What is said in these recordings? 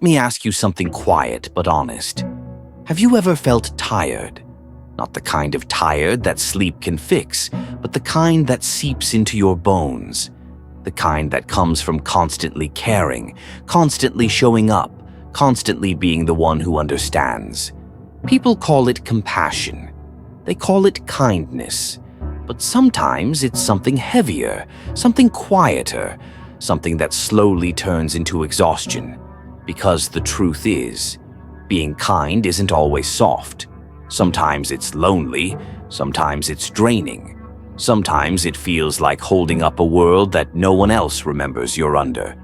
Let me ask you something quiet but honest. Have you ever felt tired? Not the kind of tired that sleep can fix, but the kind that seeps into your bones. The kind that comes from constantly caring, constantly showing up, constantly being the one who understands. People call it compassion. They call it kindness. But sometimes it's something heavier, something quieter, something that slowly turns into exhaustion. Because the truth is, being kind isn't always soft. Sometimes it's lonely, sometimes it's draining. Sometimes it feels like holding up a world that no one else remembers you're under.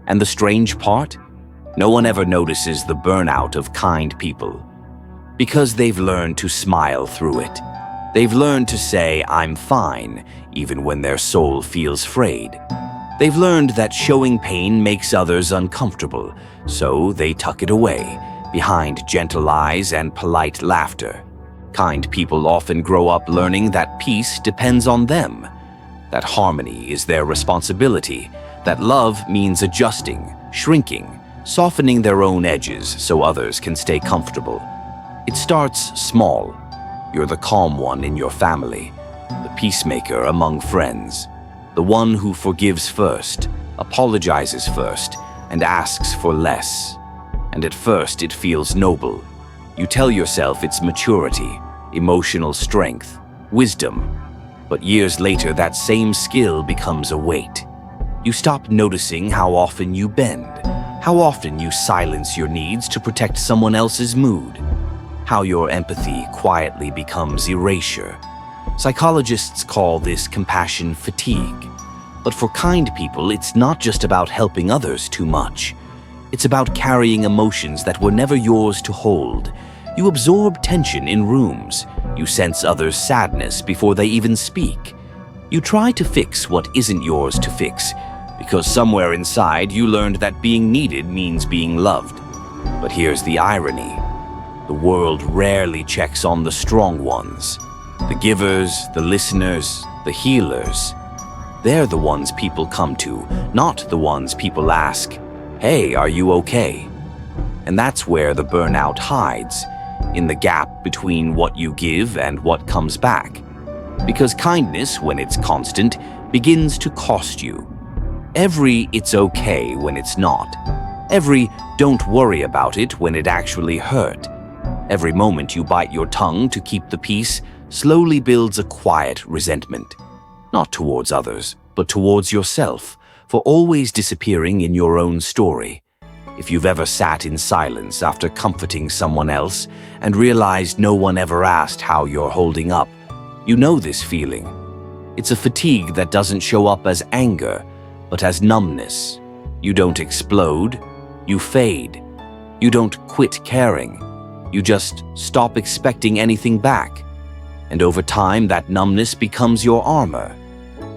And the strange part? No one ever notices the burnout of kind people. Because they've learned to smile through it. They've learned to say, "I'm fine," even when their soul feels frayed. They've learned that showing pain makes others uncomfortable, so they tuck it away, behind gentle eyes and polite laughter. Kind people often grow up learning that peace depends on them, that harmony is their responsibility, that love means adjusting, shrinking, softening their own edges so others can stay comfortable. It starts small. You're the calm one in your family, the peacemaker among friends, the one who forgives first, apologizes first, and asks for less. And at first it feels noble. You tell yourself it's maturity, emotional strength, wisdom. But years later that same skill becomes a weight. You stop noticing how often you bend, how often you silence your needs to protect someone else's mood, how your empathy quietly becomes erasure. Psychologists call this compassion fatigue. But for kind people, it's not just about helping others too much. It's about carrying emotions that were never yours to hold. You absorb tension in rooms. You sense others' sadness before they even speak. You try to fix what isn't yours to fix, because somewhere inside you learned that being needed means being loved. But here's the irony. The world rarely checks on the strong ones. The givers, the listeners, the healers. They're the ones people come to, not the ones people ask, "Hey, are you okay?" And that's where the burnout hides, in the gap between what you give and what comes back. Because kindness, when it's constant, begins to cost you. Every "it's okay" when it's not. Every "don't worry about it" when it actually hurt. Every moment you bite your tongue to keep the peace slowly builds a quiet resentment. Not towards others, but towards yourself, for always disappearing in your own story. If you've ever sat in silence after comforting someone else and realized no one ever asked how you're holding up, you know this feeling. It's a fatigue that doesn't show up as anger, but as numbness. You don't explode, you fade. You don't quit caring. You just stop expecting anything back. And over time, that numbness becomes your armor.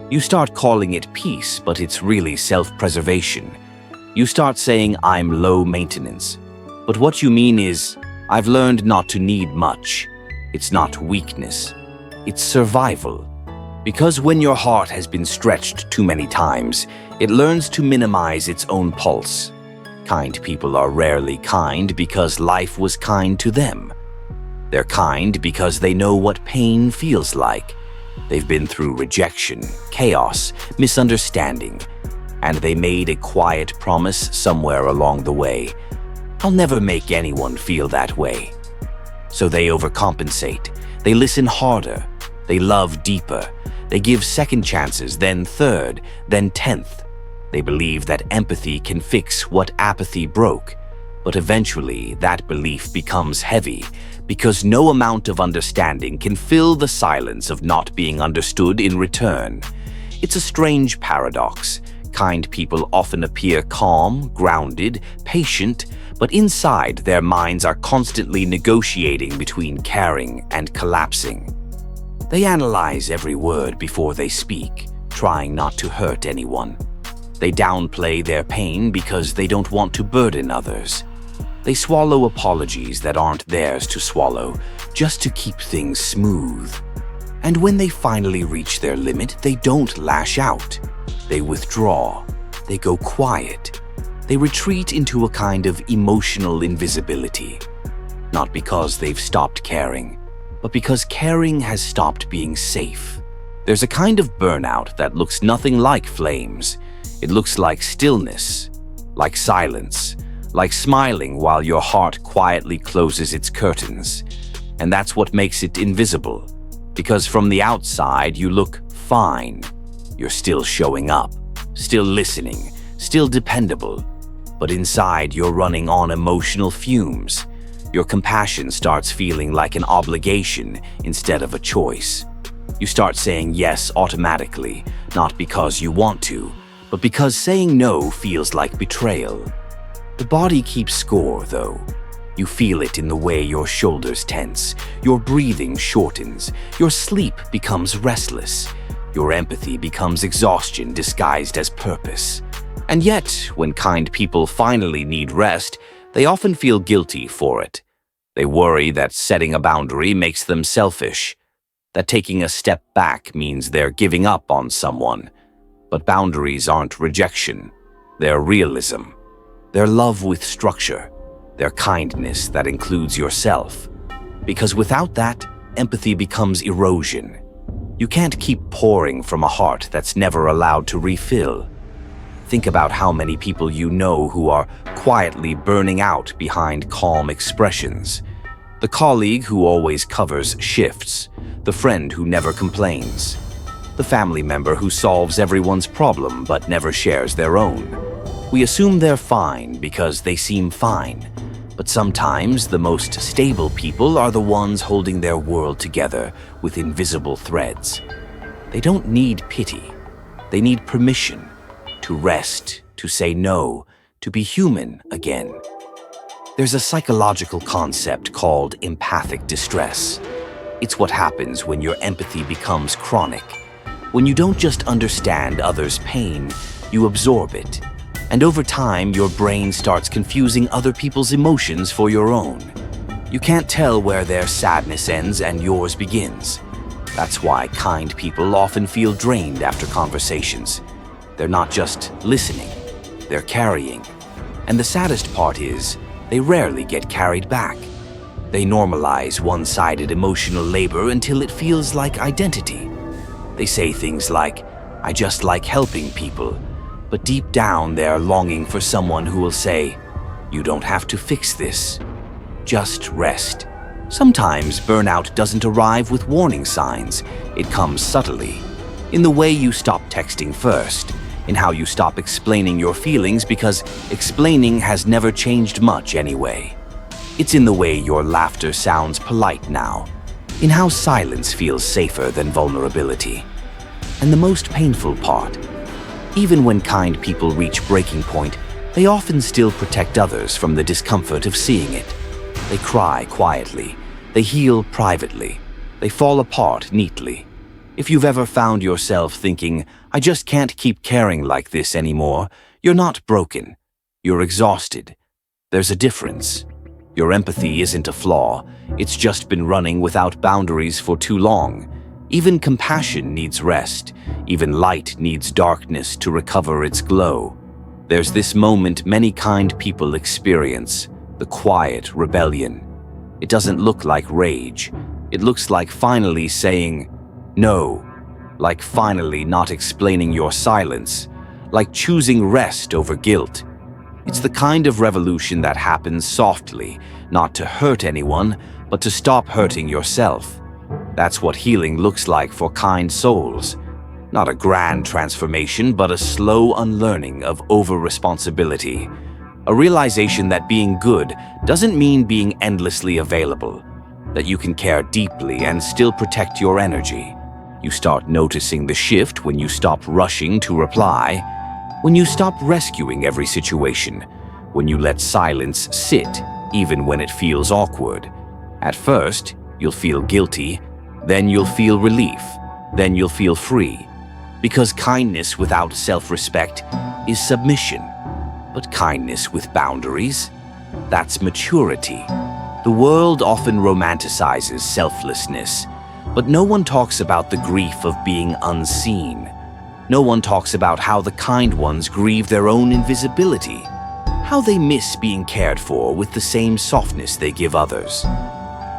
You start calling it peace, but it's really self-preservation. You start saying, "I'm low maintenance." But what you mean is, "I've learned not to need much." It's not weakness. It's survival. Because when your heart has been stretched too many times, it learns to minimize its own pulse. Kind people are rarely kind because life was kind to them. They're kind because they know what pain feels like. They've been through rejection, chaos, misunderstanding, and they made a quiet promise somewhere along the way. "I'll never make anyone feel that way." So they overcompensate. They listen harder. They love deeper. They give second chances, then third, then 10th. They believe that empathy can fix what apathy broke. But eventually, that belief becomes heavy, because no amount of understanding can fill the silence of not being understood in return. It's a strange paradox. Kind people often appear calm, grounded, patient, but inside their minds are constantly negotiating between caring and collapsing. They analyze every word before they speak, trying not to hurt anyone. They downplay their pain because they don't want to burden others. They swallow apologies that aren't theirs to swallow, just to keep things smooth. And when they finally reach their limit, they don't lash out. They withdraw. They go quiet. They retreat into a kind of emotional invisibility. Not because they've stopped caring, but because caring has stopped being safe. There's a kind of burnout that looks nothing like flames. It looks like stillness, like silence, like smiling while your heart quietly closes its curtains. And that's what makes it invisible. Because from the outside, you look fine. You're still showing up, still listening, still dependable. But inside, you're running on emotional fumes. Your compassion starts feeling like an obligation instead of a choice. You start saying yes automatically, not because you want to, but because saying no feels like betrayal. The body keeps score, though. You feel it in the way your shoulders tense, your breathing shortens, your sleep becomes restless, your empathy becomes exhaustion disguised as purpose. And yet, when kind people finally need rest, they often feel guilty for it. They worry that setting a boundary makes them selfish, that taking a step back means they're giving up on someone. But boundaries aren't rejection. They're realism. They're love with structure. They're kindness that includes yourself. Because without that, empathy becomes erosion. You can't keep pouring from a heart that's never allowed to refill. Think about how many people you know who are quietly burning out behind calm expressions. The colleague who always covers shifts, the friend who never complains, the family member who solves everyone's problem but never shares their own. We assume they're fine because they seem fine. But sometimes the most stable people are the ones holding their world together with invisible threads. They don't need pity. They need permission to rest, to say no, to be human again. There's a psychological concept called empathic distress. It's what happens when your empathy becomes chronic. When you don't just understand others' pain, you absorb it. And over time, your brain starts confusing other people's emotions for your own. You can't tell where their sadness ends and yours begins. That's why kind people often feel drained after conversations. They're not just listening, they're carrying. And the saddest part is, they rarely get carried back. They normalize one-sided emotional labor until it feels like identity. They say things like, "I just like helping people," but deep down they're longing for someone who will say, "You don't have to fix this. Just rest." Sometimes burnout doesn't arrive with warning signs. It comes subtly, in the way you stop texting first, in how you stop explaining your feelings because explaining has never changed much anyway. It's in the way your laughter sounds polite now, in how silence feels safer than vulnerability. And the most painful part, even when kind people reach breaking point, they often still protect others from the discomfort of seeing it. They cry quietly, they heal privately, they fall apart neatly. If you've ever found yourself thinking, "I just can't keep caring like this anymore," you're not broken. You're exhausted. There's a difference. Your empathy isn't a flaw. It's just been running without boundaries for too long. Even compassion needs rest. Even light needs darkness to recover its glow. There's this moment many kind people experience, the quiet rebellion. It doesn't look like rage. It looks like finally saying no, like finally not explaining your silence, like choosing rest over guilt. It's the kind of revolution that happens softly, not to hurt anyone, but to stop hurting yourself. That's what healing looks like for kind souls. Not a grand transformation, but a slow unlearning of over-responsibility. A realization that being good doesn't mean being endlessly available, that you can care deeply and still protect your energy. You start noticing the shift when you stop rushing to reply, when you stop rescuing every situation, when you let silence sit even when it feels awkward. At first, you'll feel guilty, then you'll feel relief, then you'll feel free. Because kindness without self-respect is submission. But kindness with boundaries, that's maturity. The world often romanticizes selflessness, but no one talks about the grief of being unseen. No one talks about how the kind ones grieve their own invisibility. how they miss being cared for with the same softness they give others.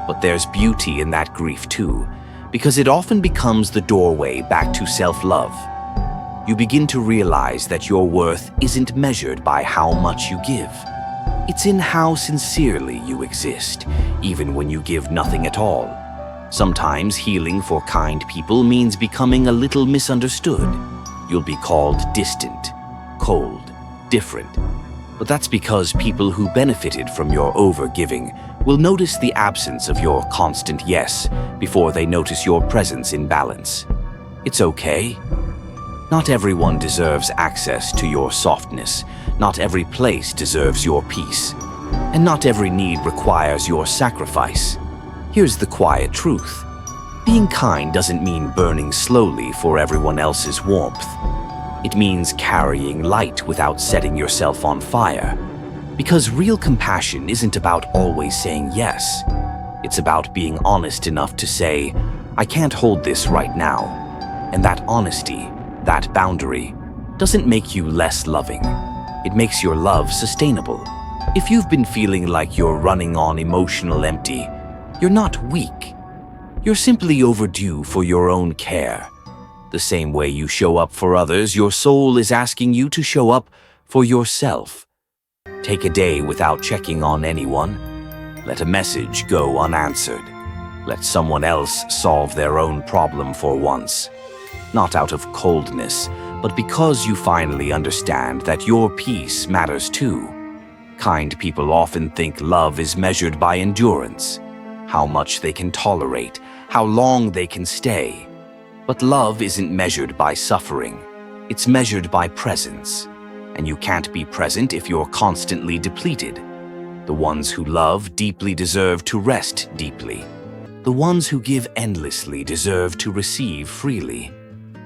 But there's beauty in that grief too, because it often becomes the doorway back to self-love. You begin to realize that your worth isn't measured by how much you give. It's in how sincerely you exist, even when you give nothing at all. Sometimes healing for kind people means becoming a little misunderstood. You'll be called distant, cold, different. But that's because people who benefited from your overgiving will notice the absence of your constant yes before they notice your presence in balance. It's okay. Not everyone deserves access to your softness. Not every place deserves your peace. And not every need requires your sacrifice. Here's the quiet truth. Being kind doesn't mean burning slowly for everyone else's warmth. It means carrying light without setting yourself on fire. Because real compassion isn't about always saying yes. It's about being honest enough to say, I can't hold this right now. And that honesty, that boundary, doesn't make you less loving. It makes your love sustainable. If you've been feeling like you're running on emotional empty, you're not weak. You're simply overdue for your own care. The same way you show up for others, your soul is asking you to show up for yourself. Take a day without checking on anyone. Let a message go unanswered. Let someone else solve their own problem for once. Not out of coldness, but because you finally understand that your peace matters too. Kind people often think love is measured by endurance, how much they can tolerate, how long they can stay. But love isn't measured by suffering. It's measured by presence. And you can't be present if you're constantly depleted. The ones who love deeply deserve to rest deeply. The ones who give endlessly deserve to receive freely.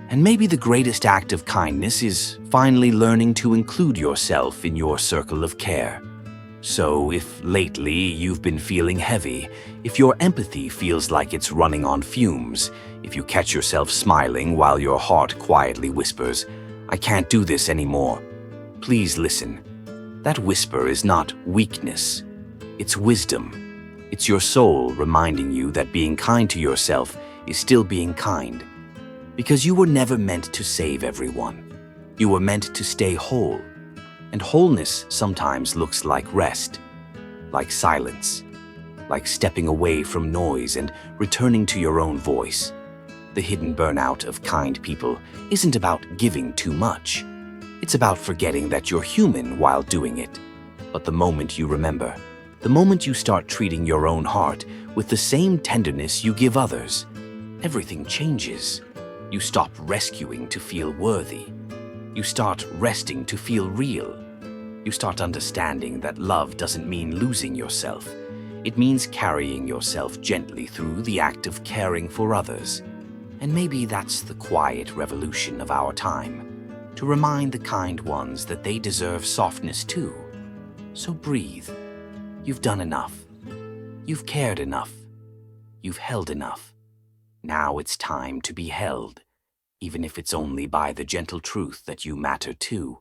And maybe the greatest act of kindness is finally learning to include yourself in your circle of care. So if lately you've been feeling heavy, if your empathy feels like it's running on fumes, if you catch yourself smiling while your heart quietly whispers, I can't do this anymore, please listen. That whisper is not weakness, it's wisdom. It's your soul reminding you that being kind to yourself is still being kind. Because you were never meant to save everyone. You were meant to stay whole. And wholeness sometimes looks like rest, like silence, like stepping away from noise and returning to your own voice. The hidden burnout of kind people isn't about giving too much. It's about forgetting that you're human while doing it. But the moment you remember, the moment you start treating your own heart with the same tenderness you give others, everything changes. You stop rescuing to feel worthy. You start resting to feel real. You start understanding that love doesn't mean losing yourself. It means carrying yourself gently through the act of caring for others. And maybe that's the quiet revolution of our time, to remind the kind ones that they deserve softness too. So breathe. You've done enough. You've cared enough. You've held enough. Now it's time to be held, even if it's only by the gentle truth that you matter too.